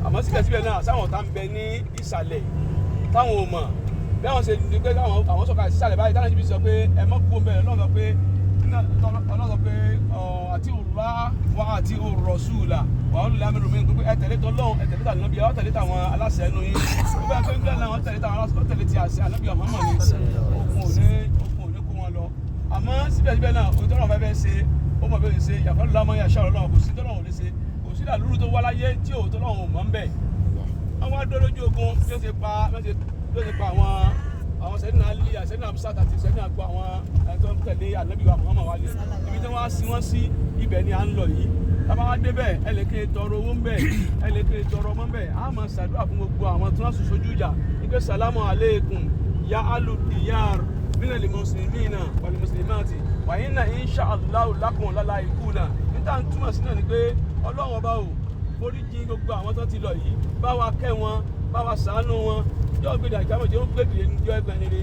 àmọ́ síbẹ̀síbẹ̀ náà sáwọn tá ń bẹ ní ìsàlẹ̀ táwọn ò mọ̀ bí àwọn ṣe ní pé àwọn sọ̀kalẹ̀ sísàlẹ̀ báyìí táwọn ibi sọ pé ẹ mọ́ kó bẹ̀rẹ̀ lọ́nà pé àti òrùlá wa àti òrùrọ̀sùlà wà ó lè amẹ́rù mi pé ẹ tẹ̀lé tọ́lọ́hún ẹ tẹ̀lé tàbí ẹ tẹ̀lé tàwọn aláṣẹ ẹnu yín ó bá pé ńlẹ̀ náà wọ́n tẹ̀lé tàwọn aláṣẹ tẹ̀lé ti àṣẹ ànábì Muhammad ni okun òní kó wọn lọ àmọ́ síbẹ̀síbẹ̀ náà òun tọ́lọ́ fẹ́ ṣe ó mọ̀ bẹ́ẹ̀ ṣe yàtọ̀ lọ́mọ yàṣà ọlọ́run kò sí tọ́lọ́ òun lè ṣe kò sí ìdàlúrú tó wá láyé tí òun tọ́lọ́ òun mọ̀ ń bẹ̀ wọ́n wá dó lójú ogun bí ó ṣe pa àwọn sẹ́dínà alí àsẹ́dínà amúsàtà àti sẹ́dínà gbọ́ àwọn ẹ̀tọ́ tẹ̀lé ànábì wa Muhammad wálé ibi tí wọ́n á sin wọ́n sí ibẹ̀ ni à ń lọ yìí tábà wá débẹ̀ ẹlẹ́kẹ́ tọrọ owó ń bẹ̀ ẹlẹ́kẹ́ tọrọ ọmọ ń bẹ̀ á máa ṣàdúrà fún gbogbo àwọn tí wọ́n sùn sójú ìjà wípé salamu aleikum ya alu diyar mina li muslimina wal muslimati wa inna insha Allah lakum lala ikuna níta ń túmọ̀ sí náà ni pé ọlọ́run ọba ò foríjì gbogbo àwọn tó ti lọ yìí bá wa kẹ́ wọn bá wa ṣàánú wọn yóò gbé dàgbà mọ̀ tí ó ń gbé dìde ní ìjọ ẹgbẹ́ nílé.